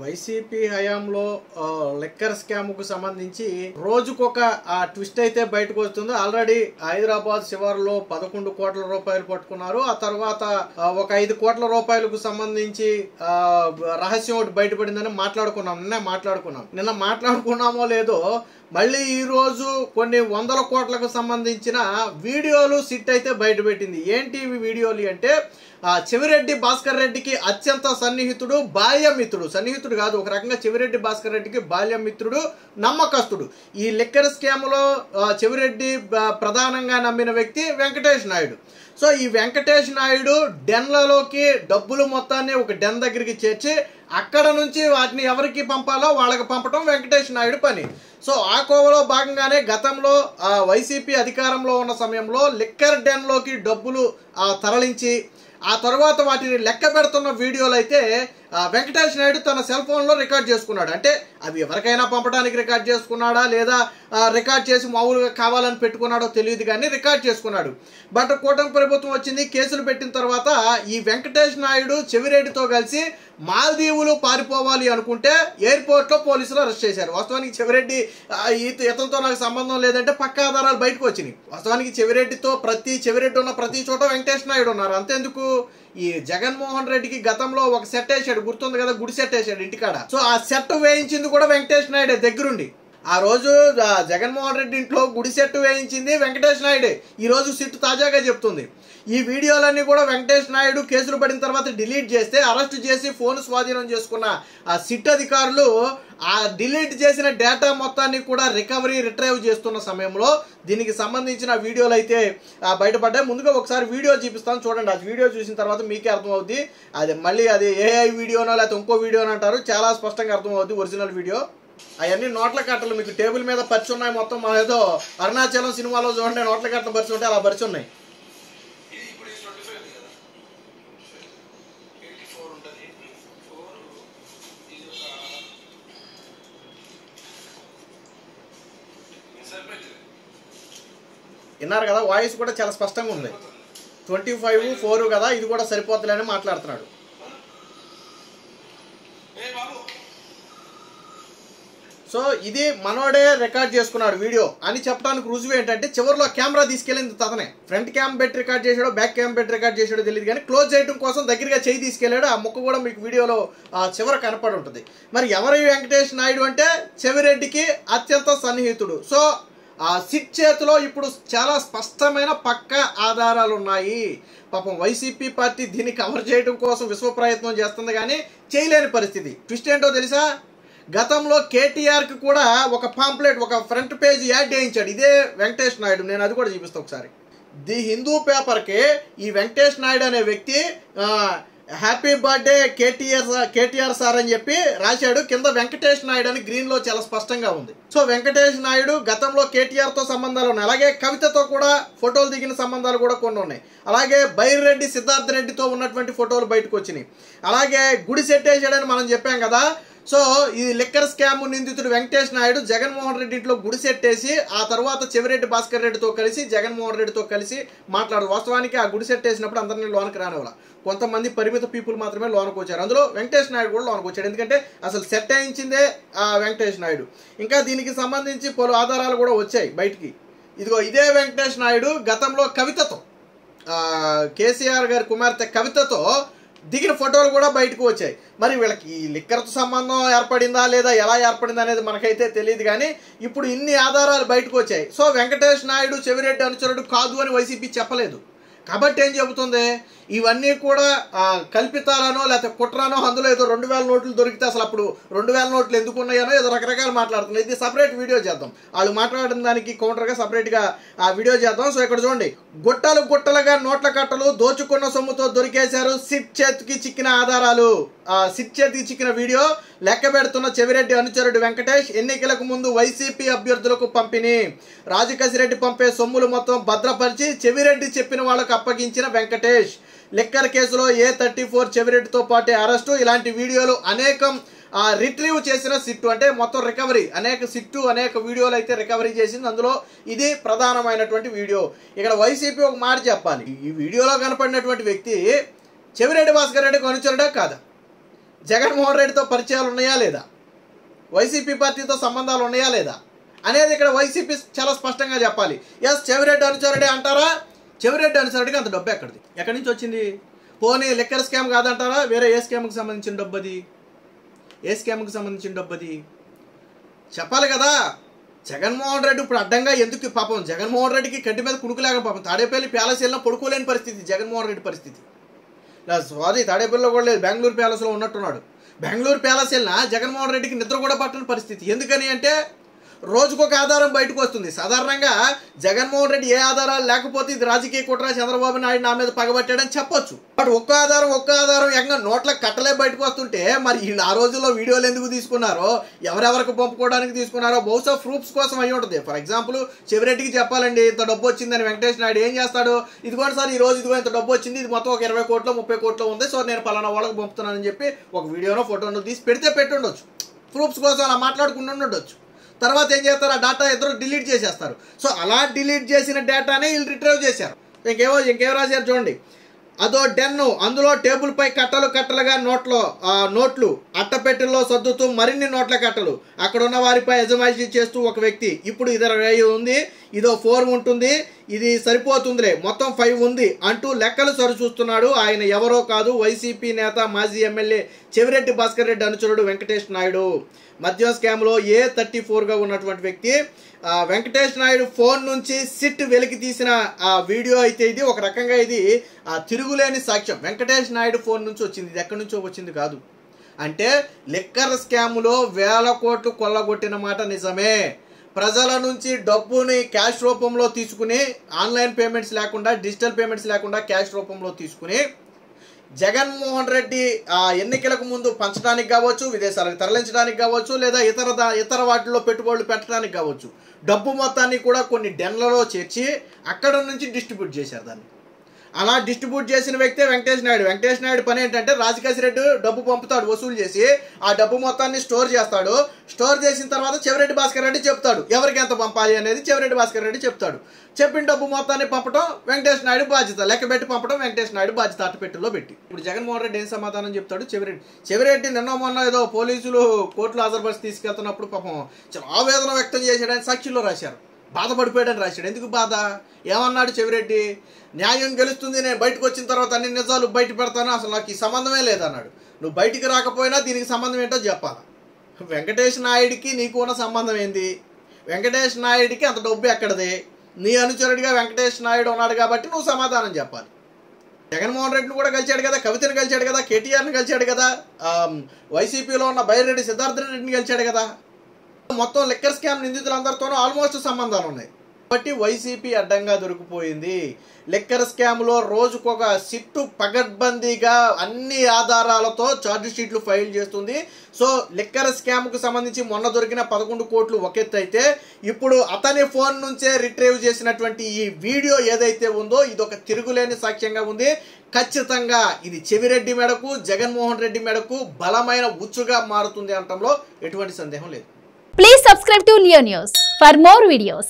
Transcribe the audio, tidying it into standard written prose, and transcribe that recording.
YCP హయాంలో liquor scam కు సంబంధించి రోజుకొక ట్విస్ట్ అయితే బయటకు వస్తుంది. ఆల్రెడీ హైదరాబాద్ శివారులో 11 కోట్ల రూపాయలు పట్టుకున్నారు. ఆ తర్వాత ఒక 5 కోట్ల రూపాయలకు సంబంధించి రహస్యం ఒకటి బయటపడిందని నిన్న మాట్లాడుకున్నామో లేదో మళ్ళీ ఈ రోజు కొన్ని వందల కోట్లకు సంబంధించిన వీడియోలు సిట్ అయితే బయటపెట్టింది. ఏంటి ఇవి వీడియోలు అంటే చెవిరెడ్డి భాస్కర్ రెడ్డికి అత్యంత సన్నిహితుడు, బాల్యమిత్రుడు, సన్నిహితుడు కాదు, ఒక రకంగా చెవిరెడ్డి భాస్కర్ రెడ్డికి బాల్యమిత్రుడు, నమ్మకస్తుడు. ఈ లిక్కర్ స్కామ్ లో చెవిరెడ్డి ప్రధానంగా నమ్మిన వ్యక్తి వెంకటేష్ నాయుడు. సో ఈ వెంకటేష్ నాయుడు డెన్లలోకి డబ్బులు మొత్తాన్ని ఒక డెన్ దగ్గరికి చేర్చి అక్కడ నుంచి వాటిని ఎవరికి పంపాలో వాళ్ళకి పంపటం వెంకటేష్ నాయుడు పని. సో ఆ కోవలో భాగంగానే గతంలో వైసీపీ అధికారంలో ఉన్న సమయంలో లిక్కర్ డెన్లోకి డబ్బులు తరలించి ఆ తర్వాత వాటిని లెక్క పెడుతున్న వీడియోలు అయితే వెంకటేష్ నాయుడు తన సెల్ ఫోన్లో రికార్డ్ చేసుకున్నాడు. అంటే అవి ఎవరికైనా పంపడానికి రికార్డ్ చేసుకున్నాడా లేదా రికార్డ్ చేసి మామూలుగా కావాలని పెట్టుకున్నాడో తెలియదు, కానీ రికార్డ్ చేసుకున్నాడు. బట్ కూటమి ప్రభుత్వం వచ్చింది, కేసులు పెట్టిన తర్వాత ఈ వెంకటేష్ నాయుడు చెవిరెడ్డితో కలిసి మాల్దీవులు పారిపోవాలి అనుకుంటే ఎయిర్పోర్ట్లో పోలీసులు అరెస్ట్ చేశారు. వాస్తవానికి చెవిరెడ్డి ఇతనితో నాకు సంబంధం లేదంటే పక్కా ఆధారాలు బయటకు వచ్చినాయి. వాస్తవానికి చెవిరెడ్డి ఉన్న ప్రతి చోట వెంకటేష్ నాయుడు ఉన్నారు. అంతేందుకు ఈ జగన్మోహన్ రెడ్డికి గతంలో ఒక సెట్ వేసాడు, గుర్తుంది కదా, గుడి సెట్ వేసాడు ఇంటికాడ. సో ఆ సెట్ వేయించింది కూడా వెంకటేష్ నాయుడే దగ్గరుండి. ఆ రోజు జగన్మోహన్ రెడ్డి ఇంట్లో గుడి సెట్ వేయించింది వెంకటేష్ నాయుడే. ఈ రోజు సిట్ తాజాగా చెప్తుంది. ఈ వీడియోలన్నీ కూడా వెంకటేష్ నాయుడు కేసులు పడిన తర్వాత డిలీట్ చేస్తే అరెస్ట్ చేసి ఫోన్ స్వాధీనం చేసుకున్న ఆ సిట్ అధికారులు ఆ డిలీట్ చేసిన డేటా మొత్తాన్ని కూడా రిట్రైవ్ చేస్తున్న సమయంలో దీనికి సంబంధించిన వీడియోలు అయితే బయటపడ్డాయి. ముందుగా ఒకసారి వీడియో చూపిస్తాను, చూడండి. ఆ వీడియో చూసిన తర్వాత మీకే అర్థమవుద్ది. అది ఏఐ వీడియోనో లేకపోతే ఇంకో వీడియోనో అంటారు, చాలా స్పష్టంగా అర్థమవుద్ది ఒరిజినల్ వీడియో. అవన్నీ నోట్ల కట్టలు మీకు టేబుల్ మీద పరిచి ఉన్నాయి. మొత్తం ఏదో అరుణాచలం సినిమాలో చూడండి నోట్ల కట్టలు పరిచి ఉంటే అలా పరిచి ఉన్నాయి. విన్నారు కదా, వాయిస్ కూడా చాలా స్పష్టంగా ఉంది. 25/4 కదా, ఇది కూడా సరిపోతుందని మాట్లాడుతున్నాడు. సో ఇది మనోడే రికార్డ్ చేసుకున్నాడు వీడియో అని చెప్పడానికి రుజువు ఏంటంటే చివరిలో కెమెరా తీసుకెళ్ళింది తతనే. ఫ్రంట్ క్యామ్ పెట్టి రికార్డ్ చేశాడో బ్యాక్ క్యామ్ పెట్టి రికార్డ్ చేశాడో తెలియదు, కానీ క్లోజ్ చేయడం కోసం దగ్గరగా చేయి తీసుకెళ్ళాడు. ఆ ముక్క కూడా మీకు వీడియోలో చివర కనపడి ఉంటుంది. మరి ఎవరి వెంకటేష్ నాయుడు అంటే చెవిరెడ్డికి అత్యంత సన్నిహితుడు. సో సిట్ చేతిలో ఇప్పుడు చాలా స్పష్టమైన పక్క ఆధారాలు ఉన్నాయి. పాపం వైసీపీ పార్టీ దీన్ని కవర్ చేయడం కోసం విశ్వ ప్రయత్నం చేస్తుంది, కానీ చేయలేని పరిస్థితి. ట్విస్ట్ ఏంటో తెలుసా, గతంలో కేటీఆర్కి కూడా ఒక పాంప్లెట్, ఒక ఫ్రంట్ పేజ్ యాడ్ చేయించాడు ఇదే వెంకటేష్ నాయుడు. నేను అది కూడా చూపిస్తాను ఒకసారి. ది హిందూ పేపర్కి ఈ వెంకటేష్ నాయుడు అనే వ్యక్తి హ్యాపీ బర్త్డే కేటీఆర్ సార్ అని చెప్పి రాశాడు. కింద వెంకటేష్ నాయుడు అని గ్రీన్ లో చాలా స్పష్టంగా ఉంది. సో వెంకటేష్ నాయుడు గతంలో కేటీఆర్ తో సంబంధాలు ఉన్నాయి, అలాగే కవితతో కూడా ఫోటోలు దిగిన సంబంధాలు కూడా కొన్ని ఉన్నాయి. అలాగే బైరెడ్డి సిద్ధార్థ రెడ్డితో ఉన్నటువంటి ఫోటోలు బయటకు వచ్చినాయి. అలాగే గుడి సెట్ వేసాడని మనం చెప్పాం కదా. సో ఈ లిక్కర్ స్కామ్ నిందితుడు వెంకటేష్ నాయుడు జగన్మోహన్ రెడ్డి ఇంట్లో గుడి సెట్టేసి ఆ తర్వాత చెవిరెడ్డి భాస్కర్ రెడ్డితో కలిసి జగన్మోహన్ రెడ్డితో కలిసి మాట్లాడు. వాస్తవానికి ఆ గుడి సెట్ వేసినప్పుడు అందరినీ లోనికి రానివ్వాలి, కొంతమంది పరిమిత పీపుల్ మాత్రమే లోనికి వచ్చారు. అందులో వెంకటేష్ నాయుడు కూడా లోనికి వచ్చాడు, ఎందుకంటే అసలు సెట్ వేయించిందే వెంకటేష్ నాయుడు. ఇంకా దీనికి సంబంధించి పలు ఆధారాలు కూడా వచ్చాయి బయటికి. ఇదిగో ఇదే వెంకటేష్ నాయుడు గతంలో కవితతో, కేసీఆర్ గారి కుమార్తె కవితతో దిగిన ఫోటోలు కూడా బయటకు వచ్చాయి. మరి వీళ్ళకి ఈ లిక్కర్తో సంబంధం ఏర్పడిందా లేదా ఎలా ఏర్పడిందా అనేది మనకైతే తెలియదు, కానీ ఇప్పుడు ఇన్ని ఆధారాలు బయటకు వచ్చాయి. సో వెంకటేష్ నాయుడు చెవిరెడ్డి అనుచరుడు కాదు అని వైసీపీ చెప్పలేదు. కాబట్టి ఏం చెబుతుంది, ఇవన్నీ కూడా కల్పితాలనో లేకపోతే కుట్రానో, అందులో ఏదో 2000 నోట్లు దొరికితే అసలు అప్పుడు 2000 నోట్లు ఎందుకు ఉన్నాయనో ఏదో రకరకాలు మాట్లాడుతున్నాయి. ఇది సపరేట్ వీడియో చేద్దాం, వాళ్ళు మాట్లాడిన దానికి కౌంటర్గా సపరేట్గా ఆ వీడియో చేద్దాం. సో ఇక్కడ చూడండి, గుట్టలుగా నోట్ల కట్టలు దోచుకున్న సొమ్ముతో దొరికేశారు, సిట్ చేతికి చిక్కిన ఆధారాలు. సిట్ చేతికి చిక్కిన వీడియో లెక్క పెడుతున్న చెవిరెడ్డి అనుచరుడు వెంకటేష్, ఎన్నికలకు ముందు వైసీపీ అభ్యర్థులకు పంపిణీ, రాజకసిరెడ్డి పంపే సొమ్ములు మొత్తం భద్రపరిచి చెవిరెడ్డి చెప్పిన వాళ్ళకు అప్పగించిన వెంకటేష్, లిక్కర్ కేసులో A34 చెవిరెడ్డితో పాటే అరెస్టు. ఇలాంటి వీడియోలు అనేకం రిట్రీవ్ చేసిన సిట్టు, అంటే మొత్తం రికవరీ అనేక వీడియోలు అయితే రికవరీ చేసింది. అందులో ఇది ప్రధానమైనటువంటి వీడియో. ఇక్కడ వైసీపీ ఒక మాట చెప్పాలి, ఈ వీడియోలో కనపడినటువంటి వ్యక్తి చెవిరెడ్డి భాస్కర్ రెడ్డికి అనుచరుడా కాదా? జగన్మోహన్ రెడ్డితో పరిచయాలు ఉన్నాయా లేదా, వైసీపీ పార్టీతో సంబంధాలు ఉన్నాయా లేదా అనేది ఇక్కడ వైసీపీ చాలా స్పష్టంగా చెప్పాలి. ఎస్ చెవిరెడ్డి అనుచరుడే అంటారా, చెవిరెడ్డి అనుచరుడికి అంత డబ్బు ఎక్కడి నుంచి వచ్చింది? పోనీ లిక్కర్ స్కామ్ కాదంటారా, వేరే ఏ స్కామ్కి సంబంధించిన డబ్బు అది, ఏ స్కామ్కి సంబంధించిన డబ్బు అది చెప్పాలి కదా. జగన్మోహన్ రెడ్డి ఇప్పుడు అడ్డంగా ఎందుకు, పాపం జగన్మోహన్ రెడ్డికి కంటి మీద కుడుకులేక పాపం తాడేపల్లి ప్యాలెస్ వెళ్ళినా పడుకోలేని పరిస్థితి జగన్మోహన్ రెడ్డి పరిస్థితి. సారీ తాడేపల్లిలో కూడా లేదు, బెంగళూరు ప్యాలెస్లో ఉన్నట్టున్నాడు. బెంగళూరు ప్యాలెస్ వెళ్ళినా జగన్మోహన్ రెడ్డికి నిద్ర కూడా పట్టని పరిస్థితి. ఎందుకని అంటే రోజుకొక ఆధారం బయటకు వస్తుంది. సాధారణంగా జగన్మోహన్ రెడ్డి ఏ ఆధారాలు లేకపోతే ఇది రాజకీయ కుట్ర, చంద్రబాబు నాయుడు నా మీద పగబట్టాడని చెప్పొచ్చు. బట్ ఒక్క ఆధారం ఎంగా నోట్ల కట్టలే బయటకు వస్తుంటే మరి వీళ్ళు ఆ రోజుల్లో వీడియోలు ఎందుకు తీసుకున్నారో, ఎవరెవరికి పంపుకోవడానికి తీసుకున్నారో బహుశా ప్రూఫ్స్ కోసం అయి ఉంటుంది. ఫర్ ఎగ్జాంపుల్ చెవిరెడ్డికి చెప్పాలండి ఇంత డబ్బు వచ్చిందని, వెంకటేష్ నాయుడు ఏం చేస్తాడు, ఇదిగోండి సార్ ఈ రోజు ఇదిగో ఇంత డబ్బు వచ్చింది, ఇది మొత్తం ఒక 20 కోట్లు 30 కోట్లు ఉంది, సో నేను పలానా వాళ్ళకి పంపుతున్నానని చెప్పి ఒక వీడియోనో ఫోటోనో తీసి పెట్టి ఉండొచ్చు. ప్రూఫ్స్ కోసం అలా మాట్లాడుకుంటూ ఉండొచ్చు. తర్వాత ఏం చేస్తారు, ఆ డేటా ఇద్దరు డిలీట్ చేసేస్తారు. సో అలా డిలీట్ చేసిన డేటానే వీళ్ళు రిట్రైవ్ చేశారు. ఇంకేమో రాశారు చూడండి, అదో డెన్ను, అందులో టేబుల్ పై కట్టలుగా నోట్లు అట్టపెట్టెల్లో సర్దుతూ మరిన్ని నోట్ల కట్టలు, అక్కడ ఉన్న వారిపై యజమాయిషీ చేస్తూ ఒక వ్యక్తి. ఇప్పుడు ఇద్దరు ఉంది, ఇదో 4 ఉంటుంది, ఇది సరిపోతుందిలే, మొత్తం 5 ఉంది అంటూ లెక్కలు సరిచూస్తున్నాడు. ఆయన ఎవరో కాదు, వైసీపీ నేత మాజీ ఎమ్మెల్యే చెవిరెడ్డి భాస్కర్ రెడ్డి అనుచరుడు వెంకటేష్ నాయుడు. మద్యం స్కామ్లో A34గా ఉన్నటువంటి వ్యక్తి. వెంకటేష్ నాయుడు ఫోన్ నుంచి సిట్ వెలికి తీసిన వీడియో అయితే ఇది ఒక రకంగా ఇది తిరుగులేని సాక్ష్యం. వెంకటేష్ నాయుడు ఫోన్ నుంచి వచ్చింది, ఇది ఎక్కడి నుంచో వచ్చింది కాదు. అంటే లిక్కర్ స్కామ్లో 1000 కోట్లు కొల్లగొట్టిన మాట నిజమే. ప్రజల నుంచి డబ్బుని క్యాష్ రూపంలో తీసుకుని, ఆన్లైన్ పేమెంట్స్ లేకుండా, డిజిటల్ పేమెంట్స్ లేకుండా క్యాష్ రూపంలో తీసుకుని జగన్మోహన్ రెడ్డి ఎన్నికలకు ముందు పంచడానికి కావచ్చు, విదేశాలకు తరలించడానికి కావచ్చు, లేదా ఇతర వాటిల్లో పెట్టుబడులు పెట్టడానికి కావచ్చు, డబ్బు మొత్తాన్ని కూడా కొన్ని డెన్లలో చేర్చి అక్కడ నుంచి డిస్ట్రిబ్యూట్ చేశారు దాన్ని. అలా డిస్ట్రిబ్యూట్ చేసిన వ్యక్తే వెంకటేష్ నాయుడు. వెంకటేష్ నాయుడు పని ఏంటంటే రాజకేశ్ రెడ్డి డబ్బు పంపుతాడు, వసూలు చేసి ఆ డబ్బు మొత్తాన్ని స్టోర్ చేస్తాడు. స్టోర్ చేసిన తర్వాత చెవిరెడ్డి భాస్కర్ రెడ్డి చెప్తాడు ఎవరికి ఎంత పంపాలి అనేది. చెవిరెడ్డి భాస్కర్ రెడ్డి చెప్తాడు. చెప్పిన డబ్బు మొత్తాన్ని పంపడం వెంకటేష్ నాయుడు బాధ్యత, లెక్క పెట్టి పంపడం వెంకటేష్ నాయుడు బాధ్యత, అట్టపెట్టెలో పెట్టి. ఇప్పుడు జగన్మోహన్ రెడ్డి ఏం సమాధానం చెప్తాడు? చెవిరెడ్డి నిన్న మొన్న ఏదో పోలీసులు కోర్టులో హాజరుపరిచి తీసుకెళ్తున్నప్పుడు పాపం చాలా ఆవేదన వ్యక్తం చేశాడని సాక్షిలో రాశారు. బాధపడిపోయాడని రాశాడు. ఎందుకు బాధ? ఏమన్నాడు చెవిరెడ్డి? న్యాయం గెలుస్తుంది, నేను బయటకు వచ్చిన తర్వాత అన్ని నిజాలు బయట పెడతాను, అసలు నాకు ఈ సంబంధమే లేదన్నాడు. నువ్వు బయటికి రాకపోయినా దీనికి సంబంధం ఏంటో చెప్పాలి. వెంకటేష్ నాయుడికి నీకు ఉన్న సంబంధం ఏంది? వెంకటేష్ నాయుడికి అంత డబ్బు ఎక్కడది? నీ అనుచరుడిగా వెంకటేష్ నాయుడు ఉన్నాడు కాబట్టి నువ్వు సమాధానం చెప్పాలి. జగన్మోహన్ రెడ్డిని కూడా కలిశాడు కదా, కవితను కలిశాడు కదా, కేటీఆర్ని కలిశాడు కదా, వైసీపీలో ఉన్న బైరెడ్డి సిద్ధార్థ రెడ్డిని కలిశాడు కదా. మొత్తం లిక్కర్ స్కామ్ నిందితులందరితోనూ ఆల్మోస్ట్ సంబంధాలు ఉన్నాయి. కాబట్టి వైసీపీ అడ్డంగా దొరికిపోయింది. లిక్కర్ స్కామ్లో రోజుకొక సిట్టు పగడ్బందీగా అన్ని ఆధారాలతో ఛార్జ్ షీట్లు ఫైల్ చేస్తుంది. సో లిక్కర్ స్కామ్కు సంబంధించి మొన్న దొరికిన 11 కోట్లు ఒక ఎత్తు అయితే, ఇప్పుడు అతని ఫోన్ నుంచే రిట్రీవ్ చేసినటువంటి ఈ వీడియో ఏదైతే ఉందో ఇది ఒక తిరుగులేని సాక్ష్యంగా ఉంది. ఖచ్చితంగా ఇది చెవిరెడ్డి మెడకు, జగన్మోహన్ రెడ్డి మెడకు బలమైన ఉచ్చుగా మారుతుంది అనటంలో ఎటువంటి సందేహం లేదు. Please subscribe to Leo News for more videos.